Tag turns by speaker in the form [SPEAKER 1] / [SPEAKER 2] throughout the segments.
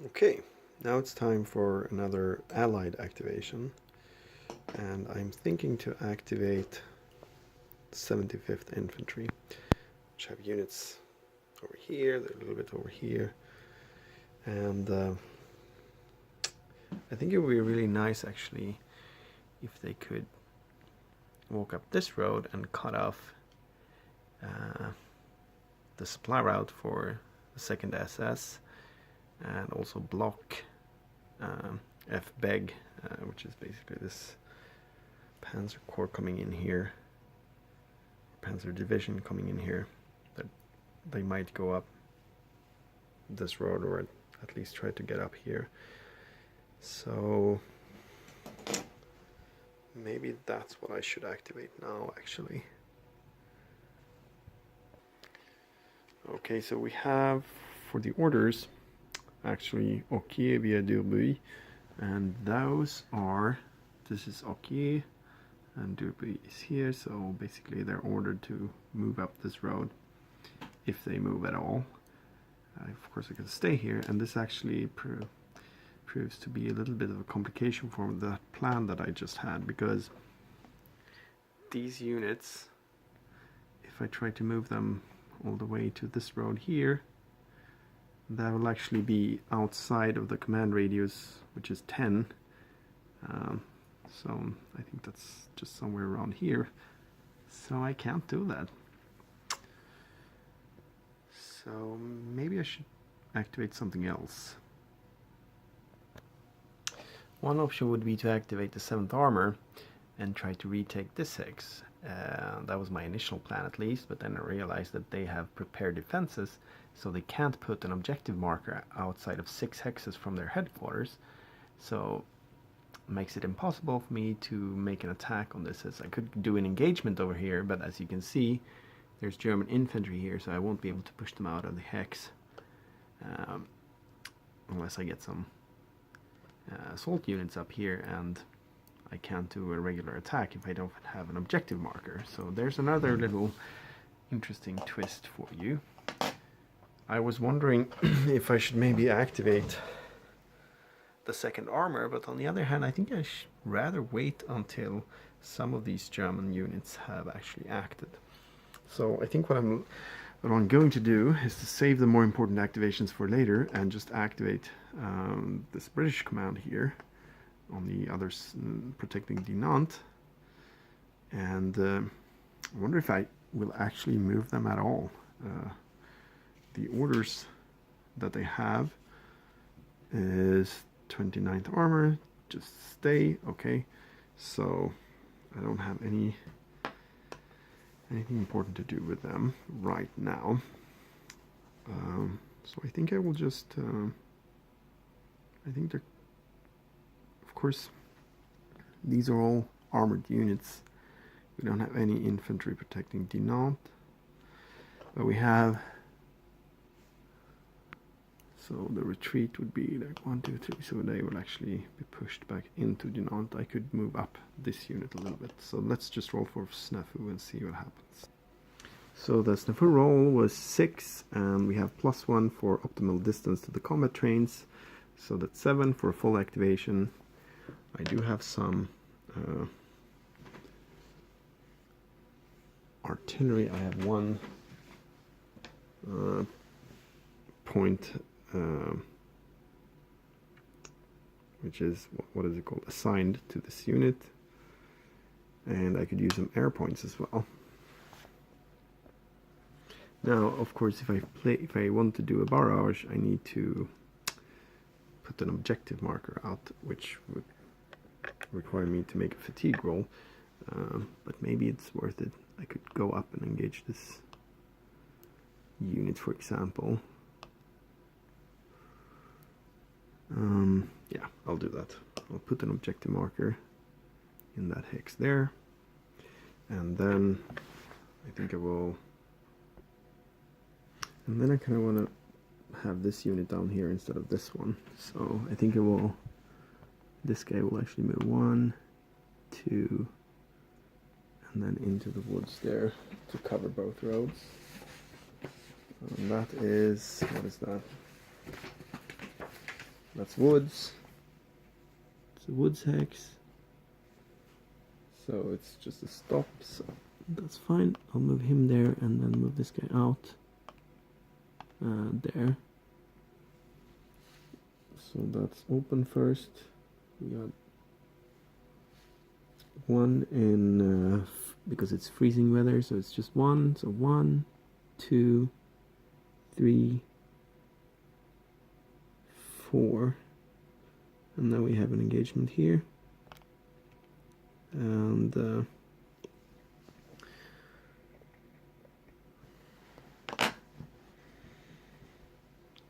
[SPEAKER 1] Okay, now it's time for another allied activation, and I'm thinking to activate 75th Infantry, which have units over here, they're a little bit over here, and I think it would be really nice actually if they could walk up this road and cut off the supply route for the 2nd SS, and also block F.Beg, which is basically this Panzer Corps coming in here, Panzer Division coming in here, that they might go up this road or at least try to get up here. So maybe that's what I should activate now actually. Okay, so we have for the orders actually Okier via Durbuy, and those are, this is Okier and Durbuy is here, so basically they're ordered to move up this road if they move at all. Of course I could stay here, and this actually proves to be a little bit of a complication for the plan that I just had, because these units, if I try to move them all the way to this road here, that will actually be outside of the command radius, which is 10. So I think that's just somewhere around here. So I can't do that. So maybe I should activate something else. One option would be to activate the 7th Armor and try to retake this hex. That was my initial plan at least, but then I realized that they have prepared defenses, so they can't put an objective marker outside of 6 hexes from their headquarters. So it makes it impossible for me to make an attack on this. As I could do an engagement over here, but as you can see, there's German infantry here, so I won't be able to push them out of the hex unless I get some assault units up here, and I can't do a regular attack if I don't have an objective marker. So there's another little interesting twist for you. I was wondering if I should maybe activate the 2nd Armor, but on the other hand I think I should rather wait until some of these German units have actually acted. So I think what I'm going to do is to save the more important activations for later and just activate this British command here on the others protecting Dinant, and I wonder if I will actually move them at all. The orders that they have is 29th Armor, just stay, okay, so I don't have anything important to do with them right now. So I think I will just I think they're, of course, these are all armored units. We don't have any infantry protecting Dinant, but we have, so the retreat would be like 1, 2, 3, so they will actually be pushed back into Dinant. I could move up this unit a little bit, so let's just roll for Snafu and see what happens. So the Snafu roll was 6, and we have +1 for optimal distance to the combat trains, so that's 7 for full activation. I do have some artillery. I have one point, which is, what is it called, assigned to this unit, and I could use some air points as well. Now, of course, if I want to do a barrage, I need to put an objective marker out, which would require me to make a fatigue roll, but maybe it's worth it. I could go up and engage this unit, for example. Yeah, I'll do that. I'll put an objective marker in that hex there, and then I think I will, and then I kind of want to have this unit down here instead of this one, so I think this guy will actually move 1, 2, and then into the woods there to cover both roads. And that is, what is that? That's woods. It's a woods hex. So it's just a stop, so that's fine. I'll move him there and then move this guy out. There. So that's open first. We got one in, because it's freezing weather, so it's just one. So 1, 2, 3, 4. And now we have an engagement here. And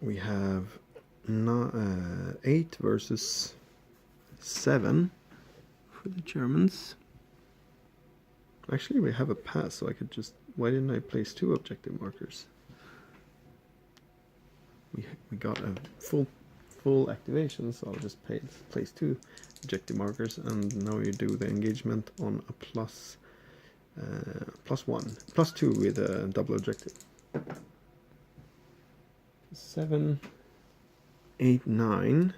[SPEAKER 1] we have 8 versus 7 for the Germans. Actually, we have a pass, so I could just... Why didn't I place 2 objective markers? We got a full activation, so I'll just place 2 objective markers, and now you do the engagement on a plus 2 with a double objective. 7, 8, 9.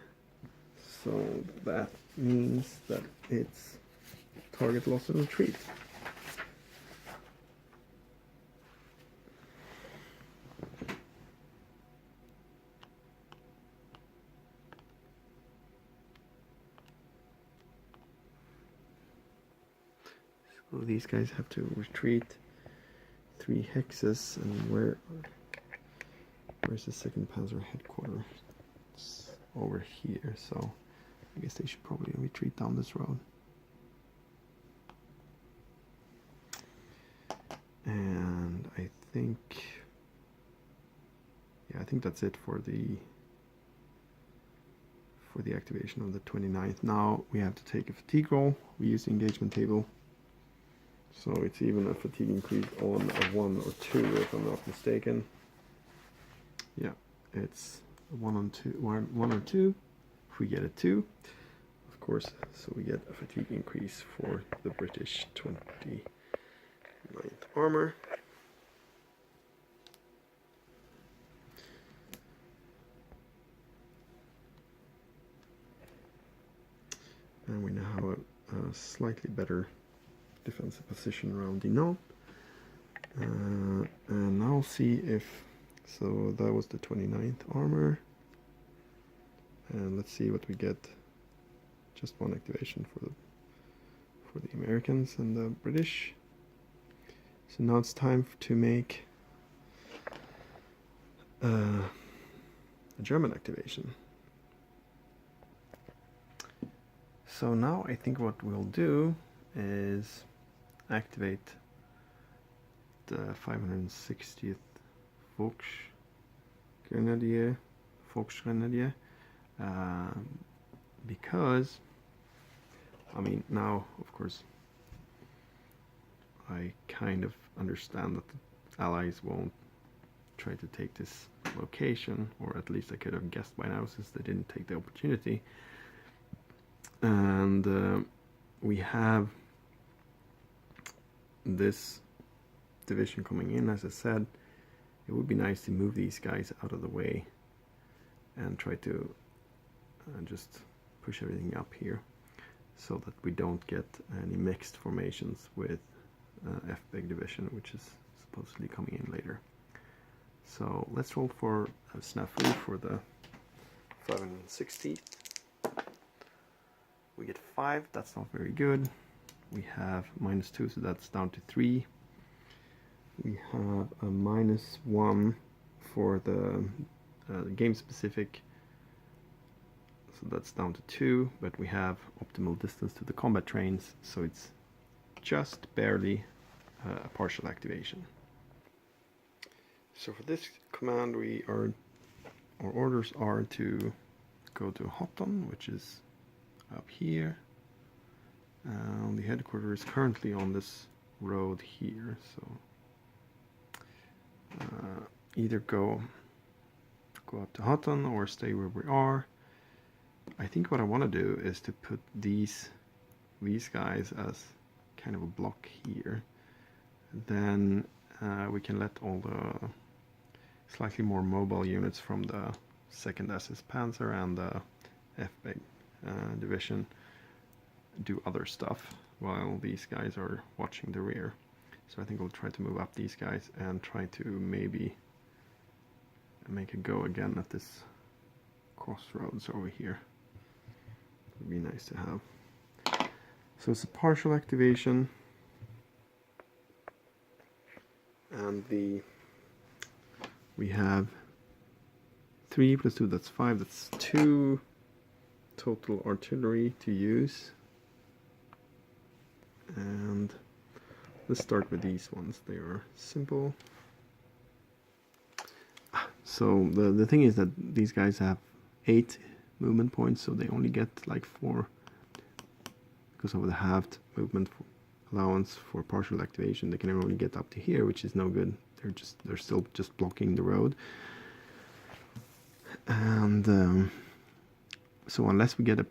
[SPEAKER 1] So that means that it's target loss and retreat. So these guys have to retreat 3 hexes, and where's the 2nd Panzer headquarters? It's over here, so I guess they should probably retreat down this road. And I think, yeah, I think that's it for the activation of the 29th. Now we have to take a fatigue roll. We use the engagement table. So it's even a fatigue increase on a 1 or 2, if I'm not mistaken. Yeah, it's 1 or 2. If we get a 2, of course, so we get a fatigue increase for the British 29th Armor. And we now have a slightly better defensive position around Dinant. And now see if, so that was the 29th Armor. And let's see what we get. Just 1 activation for the Americans and the British. So now it's time to make a German activation. So now I think what we'll do is activate the 560th Volksgrenadier, because, I mean, now of course I kind of understand that the Allies won't try to take this location, or at least I could have guessed by now since they didn't take the opportunity. And we have this division coming in. As I said, it would be nice to move these guys out of the way and try to just push everything up here so that we don't get any mixed formations with F.Beg division, which is supposedly coming in later. So let's roll for a snafu for the 560th. We get 5, that's not very good. We have -2, so that's down to 3. We have a -1 for the game specific, so that's down to 2, but we have optimal distance to the combat trains, so it's just barely a partial activation. So for this command, our orders are to go to Houghton, which is up here. The headquarters is currently on this road here, so either go up to Houghton or stay where we are. I think what I want to do is to put these guys as kind of a block here. Then we can let all the slightly more mobile units from the 2nd SS Panzer and the F.Beg division do other stuff while these guys are watching the rear. So I think we'll try to move up these guys and try to maybe make a go again at this crossroads over here. Would be nice to have. So it's a partial activation, and we have 3 plus 2, that's 5, that's 2 total artillery to use. And let's start with these ones. They are simple. So the thing is that these guys have 8 movement points, so they only get like 4 because of the halved movement allowance for partial activation. They can only get up to here, which is no good. They're still just blocking the road. And so unless we get a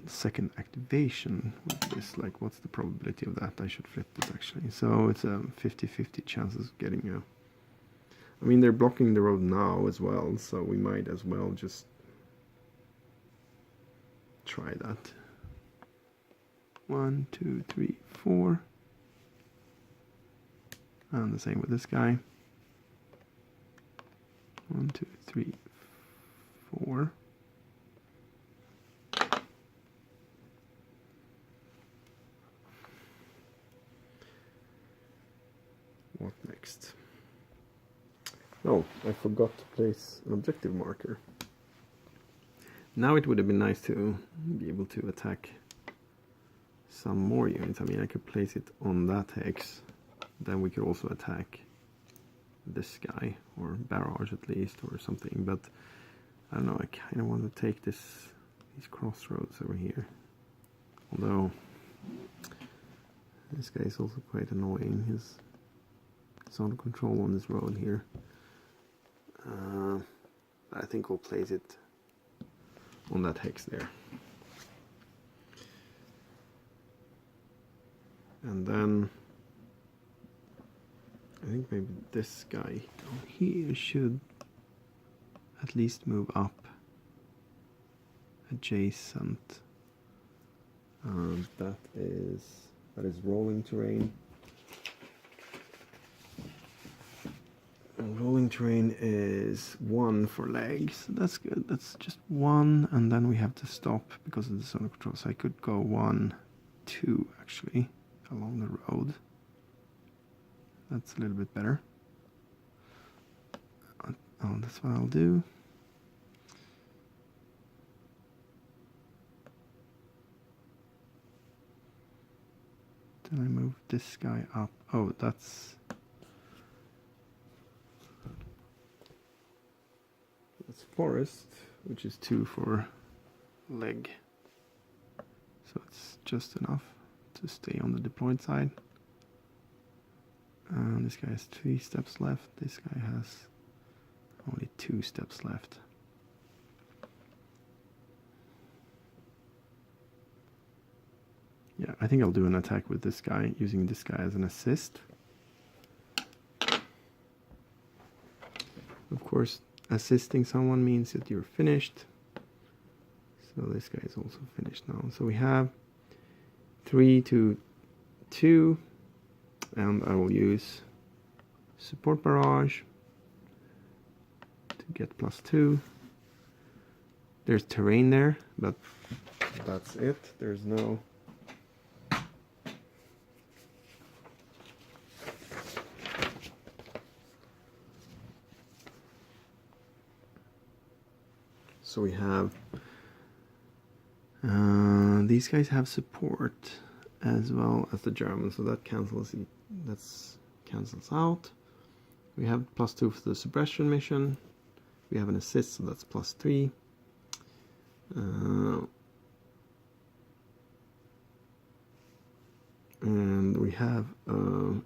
[SPEAKER 1] second activation with this, like, what's the probability of that? I should flip this actually. So it's a 50-50 chances of getting a... I mean, they're blocking the road now as well, so we might as well just try that. 1, 2, 3, 4. And the same with this guy. 1, 2, 3, 4. What next? Oh, I forgot to place an objective marker. Now it would have been nice to be able to attack some more units. I mean, I could place it on that hex. Then we could also attack this guy, or barrage at least, or something. But I don't know, I kind of want to take these crossroads over here. Although this guy is also quite annoying. He's on control on this road here. I think we'll place it on that hex there. And then I think maybe this guy down here should at least move up adjacent. That is rolling terrain. And rolling terrain is 1 for legs. That's good. That's just 1, and then we have to stop because of the zone of control. So I could go 1, 2 actually along the road. That's a little bit better. Oh, that's what I'll do. Then I move this guy up. Oh, that's forest, which is 2 for leg. So it's just enough to stay on the deployed side. And this guy has 3 steps left. This guy has only 2 steps left. Yeah, I think I'll do an attack with this guy, using this guy as an assist. Of course, assisting someone means that you're finished. So this guy is also finished now. So we have 3 to 2, and I will use support barrage to get +2. There's terrain there, but that's it. There's no... So we have these guys have support as well as the Germans, so that cancels out. We have +2 for the suppression mission. We have an assist, so that's +3. And we have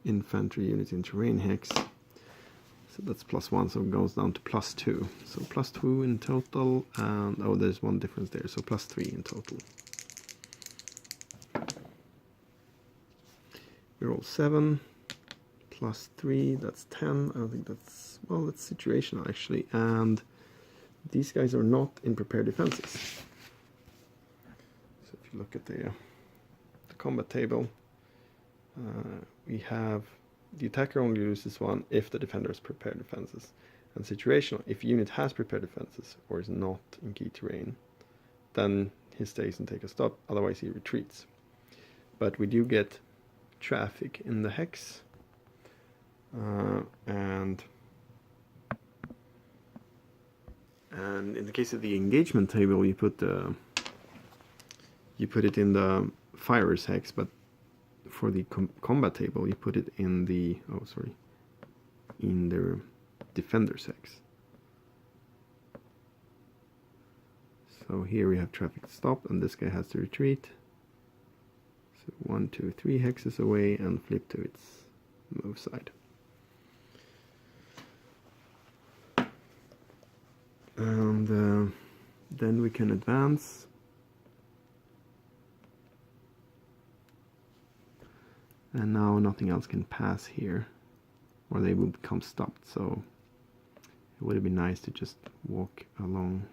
[SPEAKER 1] infantry unit in terrain hex. So that's +1, so it goes down to +2. So +2 in total, and oh, there's one difference there, so +3 in total. We roll 7, +3, that's 10. I don't think that's, well, that's situational actually. And these guys are not in prepared defenses. we look at the combat table, we have the attacker only loses one if the defender has prepared defenses, and situational, if unit has prepared defenses or is not in key terrain, then he stays and takes a stop, otherwise he retreats. But we do get traffic in the hex, and in the case of the engagement table, you put it in the firer's hex, but for the combat table, you put it in the in the defender's hex. So here we have traffic stop, and this guy has to retreat. So 1, 2, 3 hexes away and flip to its move side. And then we can advance. And now nothing else can pass here, or they will become stopped. So it would have been nice to just walk along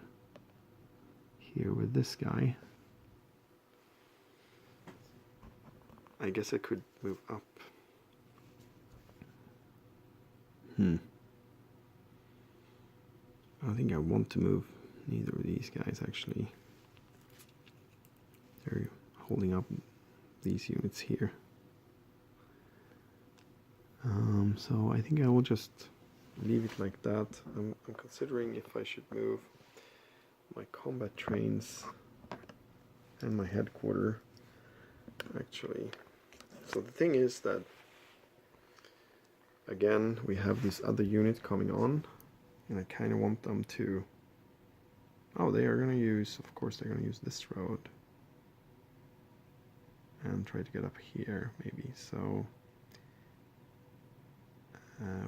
[SPEAKER 1] here with this guy. I guess I could move up. I don't think I want to move neither of these guys, actually. They're holding up these units here. So I think I will just leave it like that. I'm considering if I should move my combat trains and my headquarter, actually. So the thing is that, again, we have this other unit coming on, and I kind of want them to... Oh, they are going to use, of course, they're going to use this road and try to get up here, maybe. So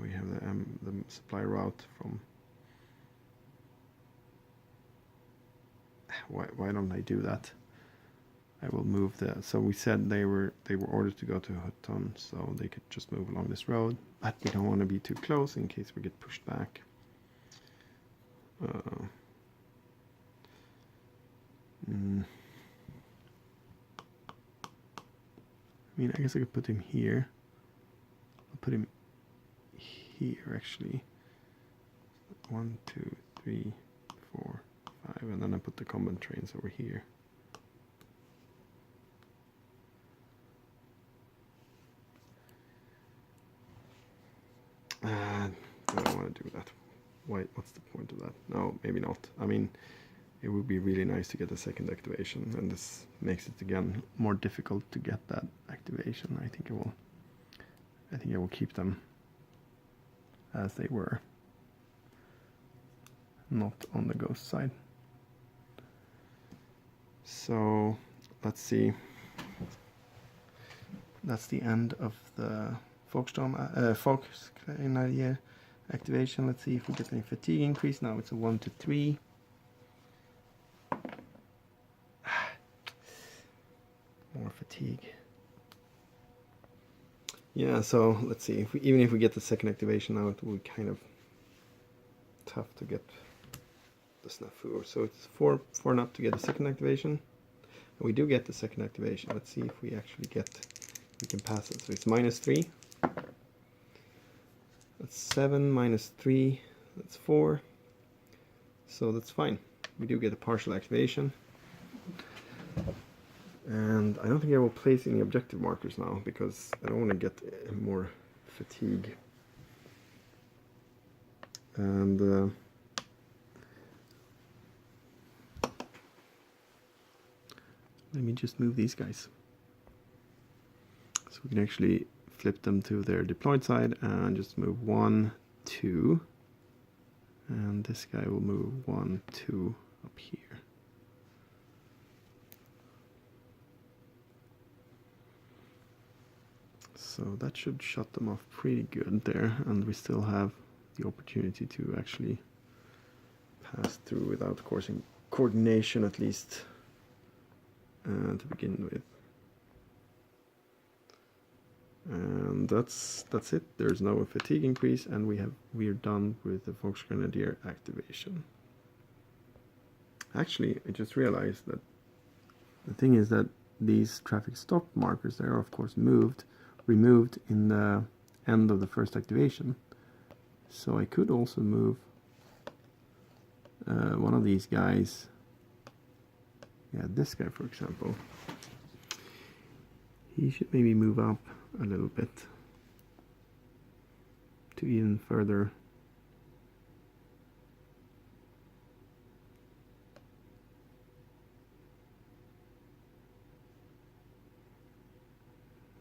[SPEAKER 1] we have the supply route from... Why don't I do that? I will move the... So we said they were ordered to go to Hutton, so they could just move along this road. But we don't want to be too close in case we get pushed back. I mean, I guess I could put him here. I'll put him here, actually. 1, 2, 3, 4, 5, and then I put the combat trains over here. I don't want to do that. What's the point of that? No, maybe not. I mean, it would be really nice to get a second activation, and this makes it again more difficult to get that activation. I think I will keep them as they were, not on the ghost side. So let's see. That's the end of the Volksgrenadier activation. Let's see if we get any fatigue increase. Now it's a 1 to 3. More fatigue. Yeah, so let's see. Even if we get the second activation now, it will be kind of tough to get the snafu. So it's 4 and up to get the second activation. And we do get the second activation. Let's see if we actually we can pass it. So it's -3. That's 7 minus 3. That's 4. So that's fine. We do get a partial activation. And I don't think I will place any objective markers now, because I don't want to get more fatigue. And let me just move these guys, so we can actually flip them to their deployed side and just move 1, 2, and this guy will move 1, 2 up here. So that should shut them off pretty good there, and we still have the opportunity to actually pass through without causing coordination, at least to begin with. And that's it. There's no fatigue increase, and we're done with the Volksgrenadier activation. Actually, I just realized that the thing is that these traffic stop markers, they are of course removed in the end of the first activation. So I could also move one of these guys. Yeah, this guy for example. He should maybe move up a little bit to even further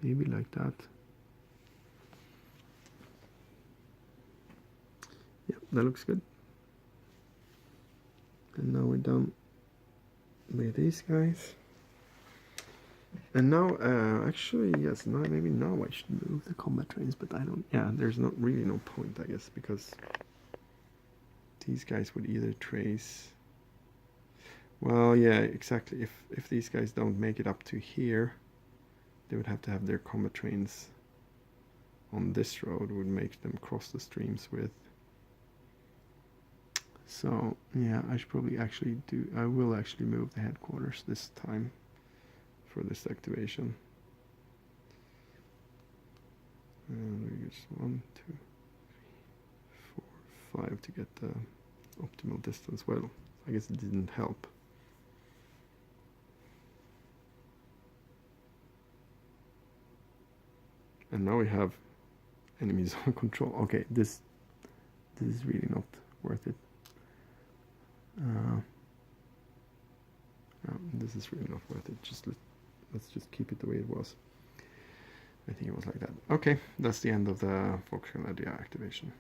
[SPEAKER 1] maybe like that. Yeah, that looks good. And now we're done with these guys. And now, actually, yes, maybe now I should move the combat trains, but I don't, yeah, there's not really no point, I guess, because these guys would either trace, well, yeah, exactly, if these guys don't make it up to here, they would have to have their combat trains on this road, would make them cross the streams with. So, yeah, I should probably actually I will actually move the headquarters this time for this activation. And we just 1, 2, 3, 4, 5 to get the optimal distance. Well, I guess it didn't help. And now we have enemies on control. Okay, this is really not worth it. No, this is really not worth it. Let's just keep it the way it was. I think it was like that. Okay, that's the end of the Foxconn idea activation.